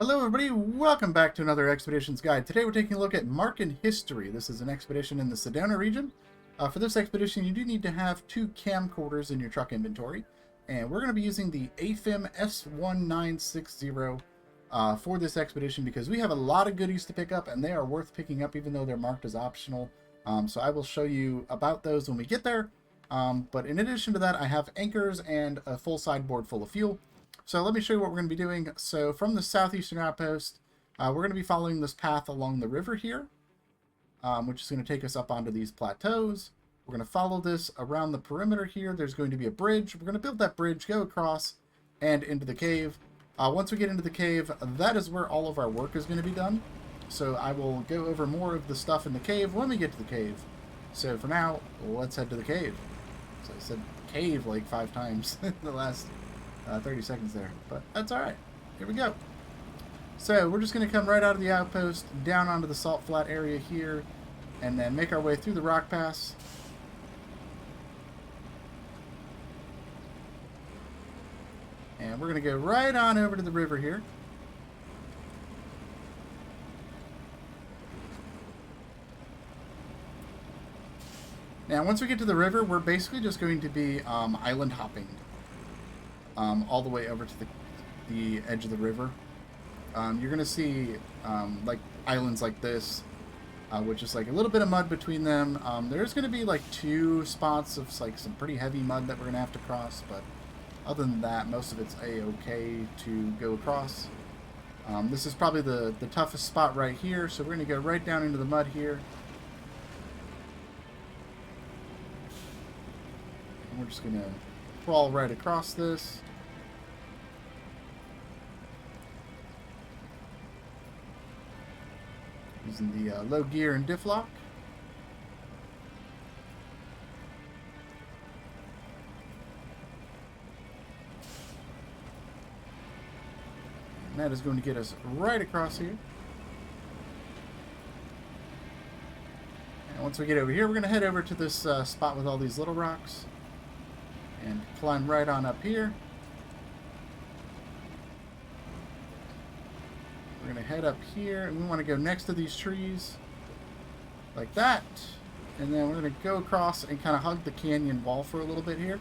Hello everybody, welcome back to another Expeditions Guide. Today we're taking a look at Marken History. This is an expedition in the Sedona Region. For this expedition you do need to have 2 camcorders in your truck inventory. And we're going to be using the AFIM S1960 for this expedition because we have a lot of goodies to pick up and they are worth picking up even though they're marked as optional. So I will show you about those when we get there. But in addition to that, I have anchors and a full sideboard full of fuel. So let me show you what we're going to be doing. So from the southeastern outpost, we're going to be following this path along the river here, which is going to take us up onto these plateaus. We're going to follow this around the perimeter here. There's going to be a bridge. We're going to build that bridge, go across, and into the cave. Once we get into the cave, that is where all of our work is going to be done. So I will go over more of the stuff in the cave when we get to the cave. So for now, let's head to the cave. So I said cave like 5 times in the last 30 seconds there, but that's alright. Here we go. So we're just going to come right out of the outpost, down onto the salt flat area here, and then make our way through the rock pass. And we're going to go right on over to the river here. Now once we get to the river, we're basically just going to be island hopping. All the way over to the edge of the river. You're going to see like islands like this, which is like a little bit of mud between them. There's going to be like 2 spots of like some pretty heavy mud that we're going to have to cross, but other than that, most of it's a-okay to go across. This is probably the toughest spot right here, so we're going to go right down into the mud here. And we're just going to crawl right across this. Using the low gear and diff lock. And that is going to get us right across here. And once we get over here, we're going to head over to this spot with all these little rocks. And climb right on up here. We're going to head up here, and we want to go next to these trees, like that. And then we're going to go across and kind of hug the canyon wall for a little bit here.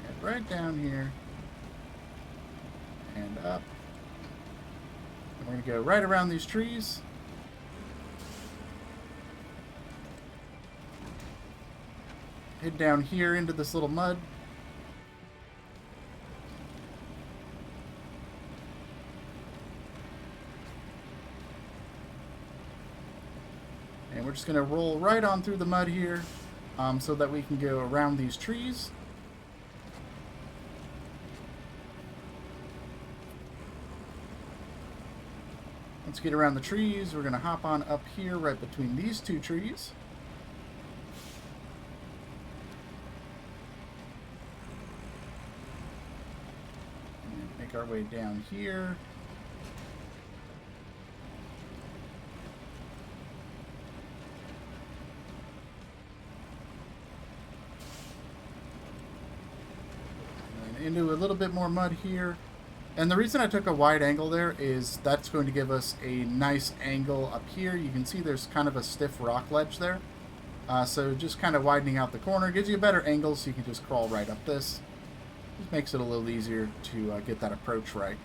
Head right down here, and up. And we're going to go right around these trees. Head down here into this little mud. And we're just going to roll right on through the mud here so that we can go around these trees. Once we get around the trees, we're going to hop on up here right between these 2 trees. And make our way down here. Into a little bit more mud here. And the reason I took a wide angle there is that's going to give us a nice angle up here. You can see there's kind of a stiff rock ledge there. So just kind of widening out the corner gives you a better angle so you can just crawl right up this. Just makes it a little easier to get that approach right.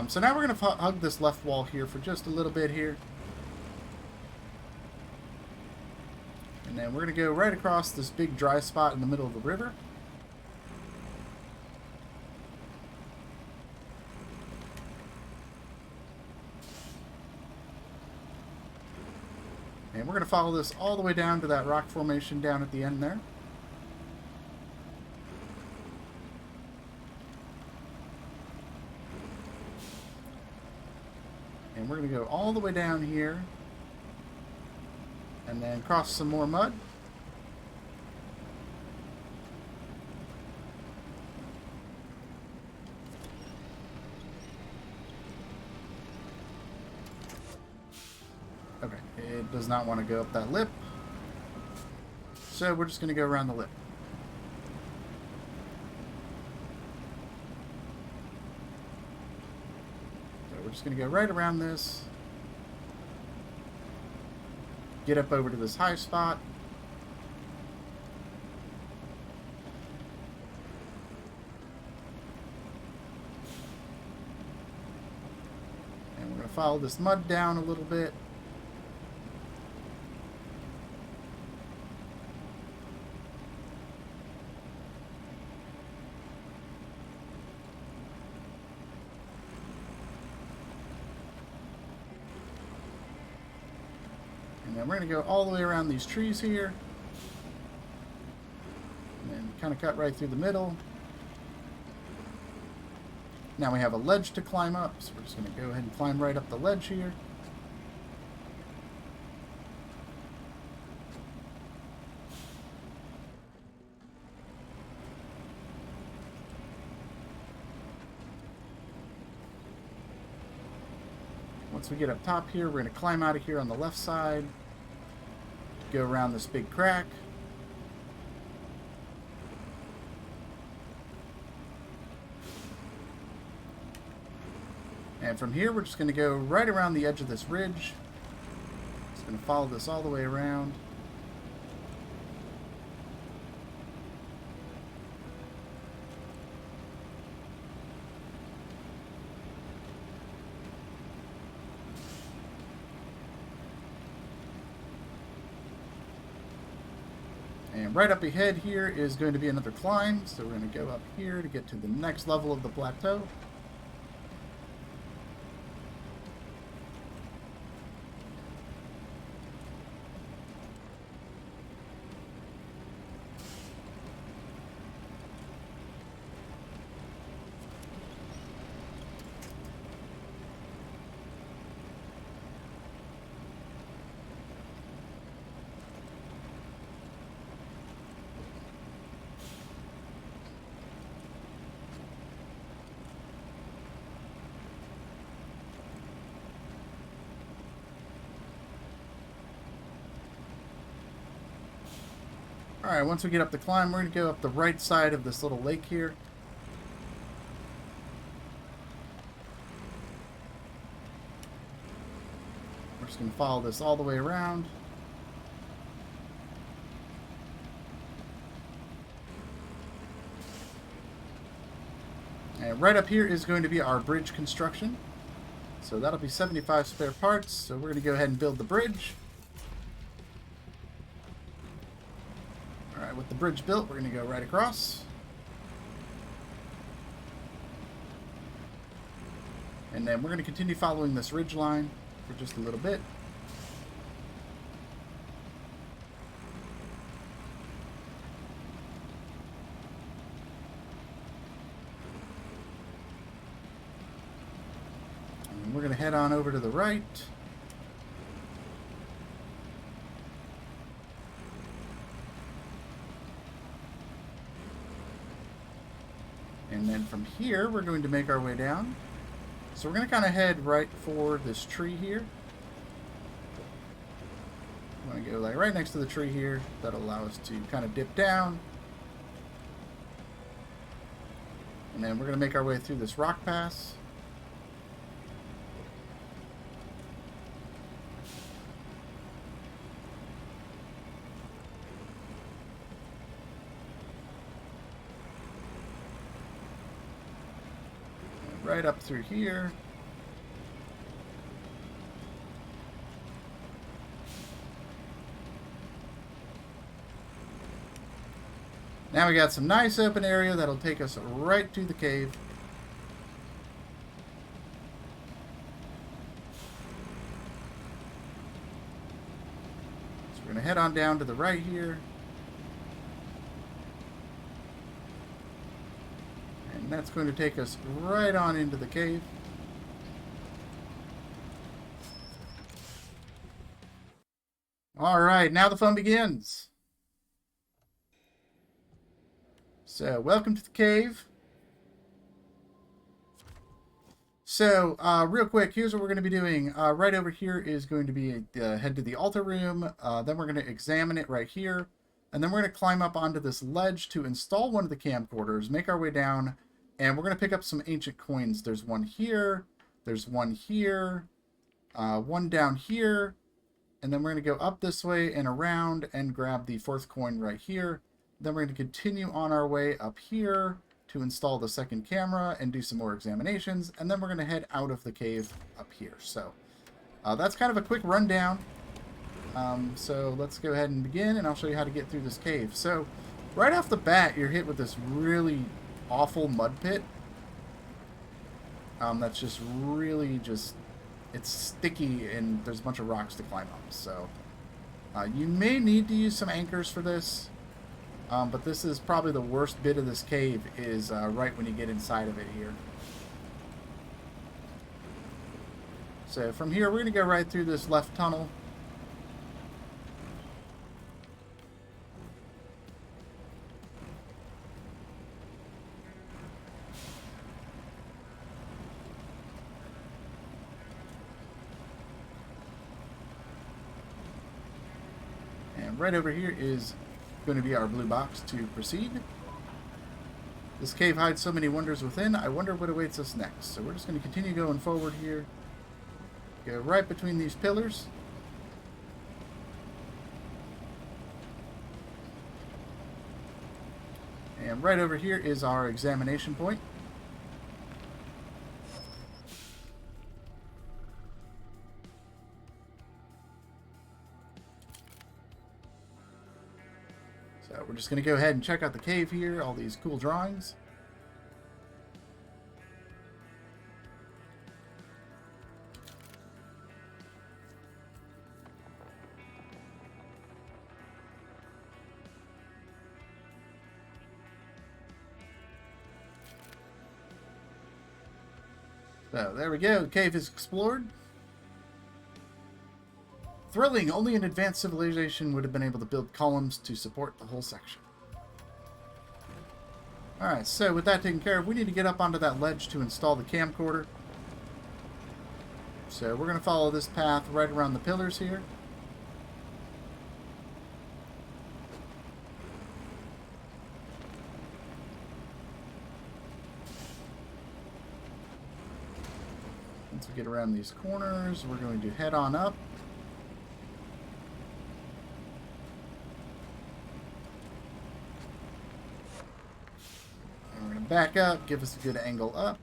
So now we're going to hug this left wall here for just a little bit here. And then we're going to go right across this big dry spot in the middle of the river. And we're going to follow this all the way down to that rock formation down at the end there. And we're going to go all the way down here. And then cross some more mud. Okay, it does not want to go up that lip. So we're just going to go around the lip. we're just going to go right around this. Get up over to this high spot. And we're going to follow this mud down a little bit. And then we're going to go all the way around these trees here. And then kind of cut right through the middle. Now we have a ledge to climb up, so we're just going to go ahead and climb right up the ledge here. Once we get up top here, we're going to climb out of here on the left side, go around this big crack. And from here, we're just going to go right around the edge of this ridge. Just going to follow this all the way around. And right up ahead here is going to be another climb, so we're going to go up here to get to the next level of the plateau. Alright, once we get up the climb, we're going to go up the right side of this little lake here. We're just going to follow this all the way around. And right up here is going to be our bridge construction. So that'll be 75 spare parts. So we're going to go ahead and build the bridge. Alright, with the bridge built, we're going to go right across. And then we're going to continue following this ridge line for just a little bit. And we're going to head on over to the right. And then from here, we're going to make our way down. So we're going to kind of head right for this tree here. I'm going to go like right next to the tree here. That'll allow us to kind of dip down. And then we're going to make our way through this rock pass. Right up through here. Now we got some nice open area that'll take us right to the cave. So we're going to head on down to the right here. That's going to take us right on into the cave. Alright, now the fun begins. So, welcome to the cave. So, real quick, here's what we're going to be doing. Right over here is going to be head to the altar room. Then we're going to examine it right here. And then we're going to climb up onto this ledge to install one of the camcorders, make our way down. And we're going to pick up some ancient coins. There's one here, There's one here, one down here, and then we're going to go up this way and around and grab the 4th coin right here. Then we're going to continue on our way up here to install the 2nd camera and do some more examinations, and then we're going to head out of the cave up here. So that's kind of a quick rundown. So let's go ahead and begin, and I'll show you how to get through this cave. So right off the bat, you're hit with this really awful mud pit. That's just really it's sticky, and there's a bunch of rocks to climb up. So you may need to use some anchors for this, but this is probably the worst bit of this cave is right when you get inside of it here. So from here, we're going to go right through this left tunnel. And right over here is going to be our blue box to proceed. This cave hides so many wonders within. I wonder what awaits us next. So we're just going to continue going forward here. Go right between these pillars. And right over here is our examination point. So we're just going to go ahead and check out the cave here, all these cool drawings. So there we go, the cave is explored. Thrilling, only an advanced civilization would have been able to build columns to support the whole section. Alright, so with that taken care of, we need to get up onto that ledge to install the camcorder. So we're going to follow this path right around the pillars here. Once we get around these corners, we're going to head on up. And we're going to back up, give us a good angle up.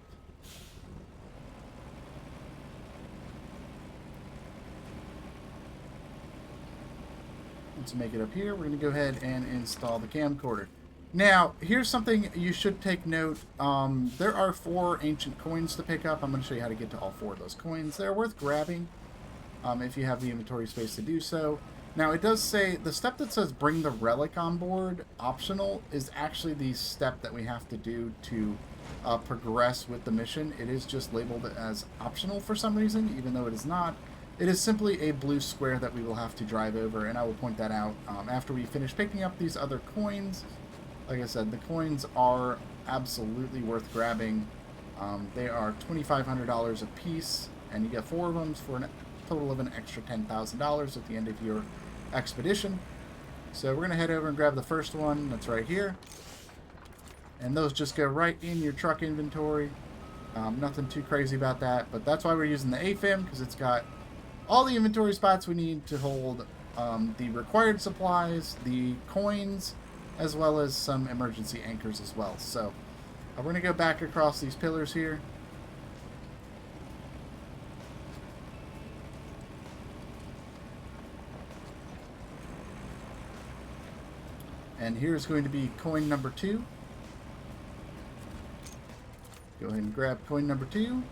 Once we make it up here, we're going to go ahead and install the camcorder. Now, here's something you should take note. There are 4 ancient coins to pick up. I'm going to show you how to get to all 4 of those coins. They're worth grabbing if you have the inventory space to do so. Now, it does say the step that says bring the relic on board, optional, is actually the step that we have to do to progress with the mission. It is just labeled as optional for some reason, even though it is not. It is simply a blue square that we will have to drive over, and I will point that out after we finish picking up these other coins. Like I said, the coins are absolutely worth grabbing. They are $2,500 a piece, and you get 4 of them for a total of an extra $10,000 at the end of your expedition. So we're going to head over and grab the first one that's right here. And those just go right in your truck inventory. Nothing too crazy about that, but that's why we're using the AFIM, because it's got all the inventory spots we need to hold the required supplies, the coins, as well as some emergency anchors as well. So we're going to go back across these pillars here. And here's going to be coin number 2. Go ahead and grab coin number 2.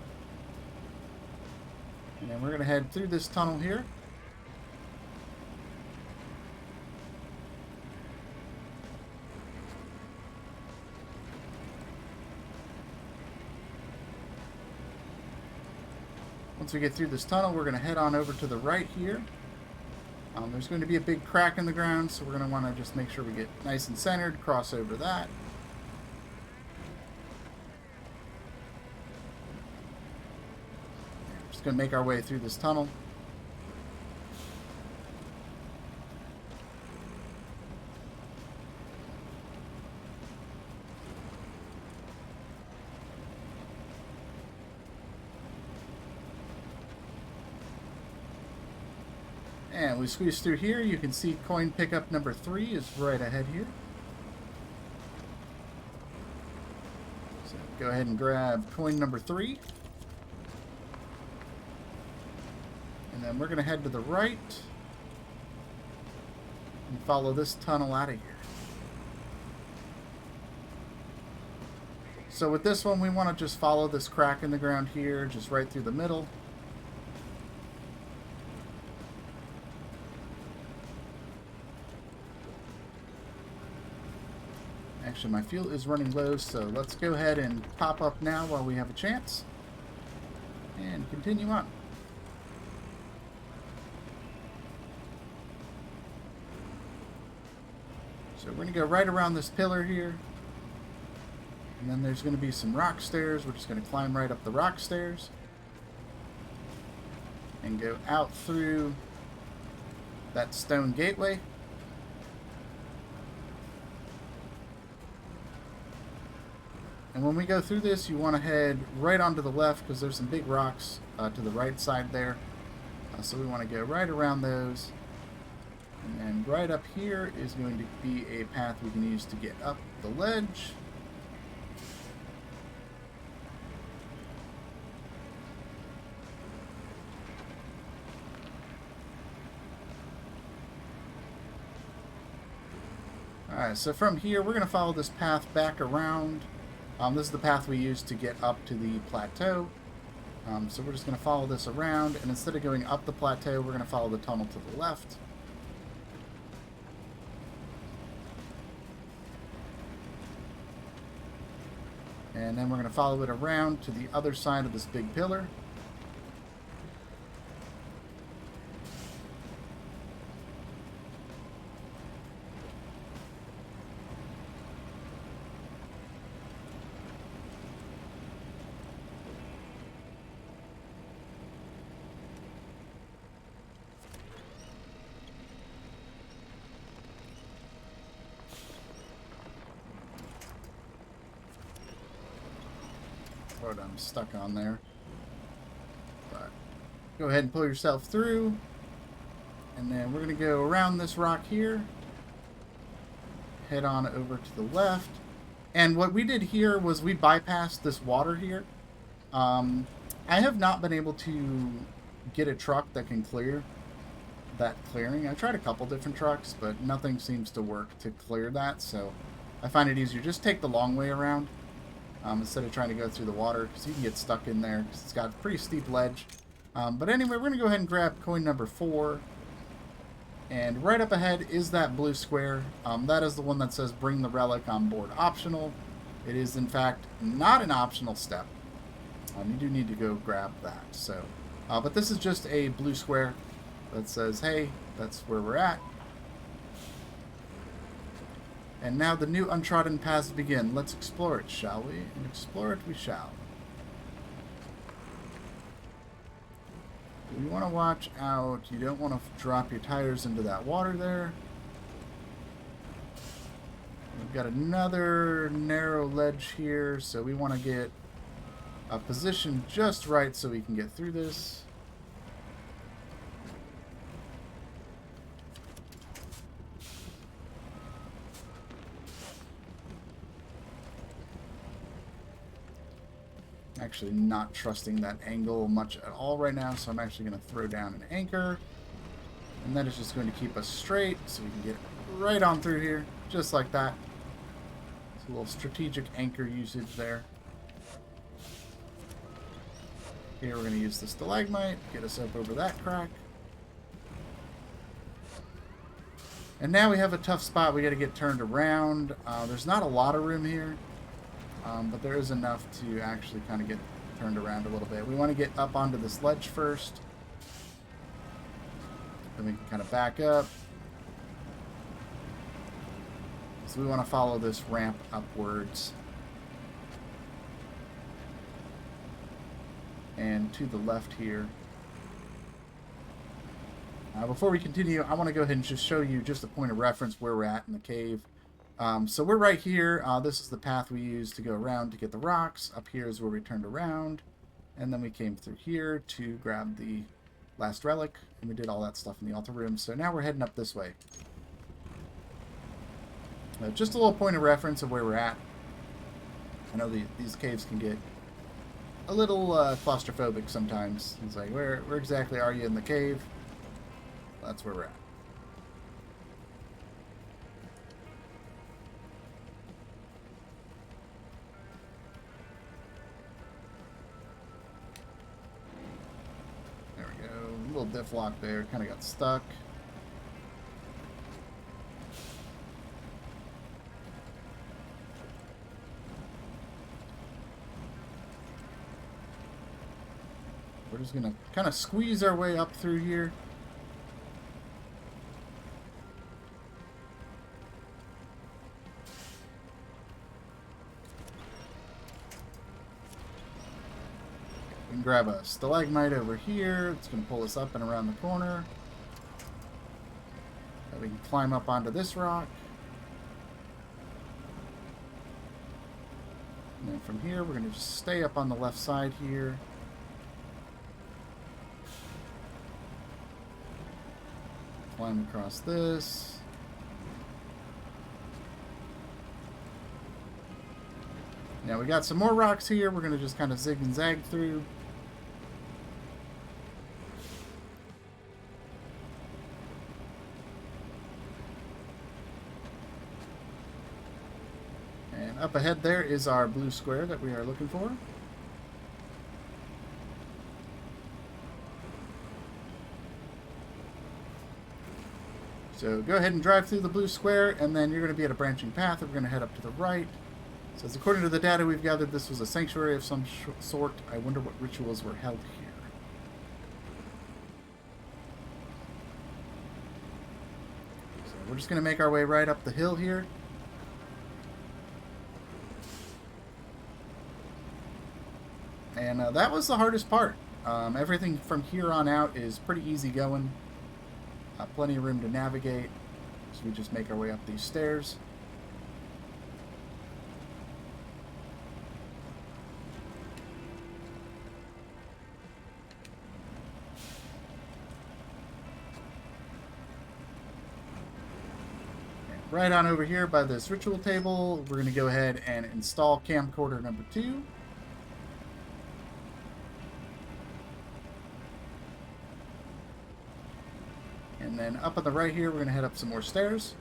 And then we're going to head through this tunnel here. Once we get through this tunnel, we're going to head on over to the right here. There's going to be a big crack in the ground, so we're going to want to just make sure we get nice and centered, cross over that. We're just going to make our way through this tunnel. And we squeeze through here. You can see coin pickup number 3 is right ahead here. So go ahead and grab coin number 3. And then we're going to head to the right and follow this tunnel out of here. So with this one, we want to just follow this crack in the ground here, just right through the middle. Actually, my fuel is running low, so let's go ahead and pop up now while we have a chance. And continue on. So we're going to go right around this pillar here. And then there's going to be some rock stairs. We're just going to climb right up the rock stairs. And go out through that stone gateway. And when we go through this, you want to head right onto the left because there's some big rocks to the right side there. So we want to go right around those. And then right up here is going to be a path we can use to get up the ledge. Alright, so from here we're going to follow this path back around. This is the path we used to get up to the plateau. So we're just going to follow this around, and instead of going up the plateau, we're going to follow the tunnel to the left. And then we're going to follow it around to the other side of this big pillar. What I'm stuck on there. But go ahead and pull yourself through. And then we're going to go around this rock here. Head on over to the left. And what we did here was we bypassed this water here. I have not been able to get a truck that can clear that clearing. I tried a couple different trucks, but nothing seems to work to clear that. So I find it easier. Just take the long way around. Instead of trying to go through the water, because you can get stuck in there, because it's got a pretty steep ledge. But anyway, we're going to go ahead and grab coin number 4. And right up ahead is that blue square. That is the one that says bring the relic on board optional. It is, in fact, not an optional step. You do need to go grab that. So, but this is just a blue square that says, hey, that's where we're at. And now the new untrodden paths begin. Let's explore it, shall we? And explore it we shall. You want to watch out. You don't want to drop your tires into that water there. We've got another narrow ledge here, so we want to get a position just right so we can get through this. Actually not trusting that angle much at all right now, so I'm actually going to throw down an anchor, and that is just going to keep us straight so we can get right on through here, just like that. It's a little strategic anchor usage there. Here we're going to use the stalagmite, get us up over that crack. And now we have a tough spot. We got to get turned around. There's not a lot of room here. But there is enough to actually kind of get turned around a little bit. We want to get up onto this ledge first. Then we can kind of back up. So we want to follow this ramp upwards. And to the left here. Before we continue, I want to go ahead and just show you just a point of reference where we're at in the cave. So we're right here. This is the path we used to go around to get the rocks. Up here is where we turned around. And then we came through here to grab the last relic, and we did all that stuff in the altar room. So now we're heading up this way. Just a little point of reference of where we're at. I know these caves can get a little claustrophobic sometimes. It's like, where exactly are you in the cave? That's where we're at. There we go. A little diff lock there. Kind of got stuck. We're just going to kind of squeeze our way up through here. We can grab a stalagmite over here. It's going to pull us up and around the corner. And we can climb up onto this rock. And then from here, we're going to just stay up on the left side here. Climb across this. Now we got some more rocks here. We're going to just kind of zig and zag through. And up ahead there is our blue square that we are looking for. So go ahead and drive through the blue square, and then you're going to be at a branching path. We're going to head up to the right. It says, according to the data we've gathered, this was a sanctuary of some sort. I wonder what rituals were held here. So we're just going to make our way right up the hill here. And that was the hardest part. Everything from here on out is pretty easy going. Plenty of room to navigate, so we just make our way up these stairs. And right on over here by this ritual table, we're going to go ahead and install camcorder number 2. And then up on the right here, we're going to head up some more stairs.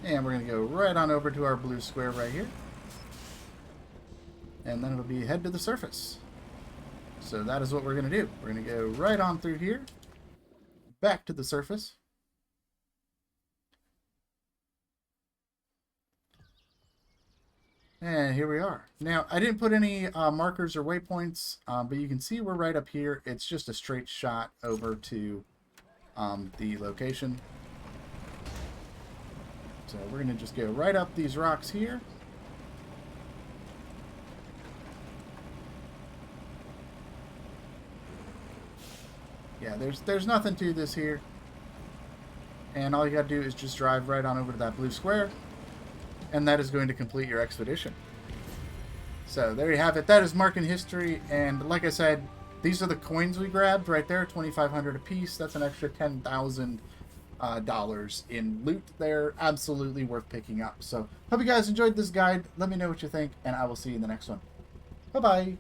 And we're going to go right on over to our blue square right here. And then it'll be head to the surface. So that is what we're going to do. We're going to go right on through here. Back to the surface. And here we are. Now, I didn't put any markers or waypoints, but you can see we're right up here. It's just a straight shot over to the location. So we're going to just go right up these rocks here. Yeah, there's nothing to this here. And all you got to do is just drive right on over to that blue square. And that is going to complete your expedition. So there you have it. That is Marking History. And like I said, these are the coins we grabbed right there. 2,500 a piece. That's an extra $10,000 in loot there. Absolutely worth picking up. So hope you guys enjoyed this guide. Let me know what you think. And I will see you in the next one. Bye-bye.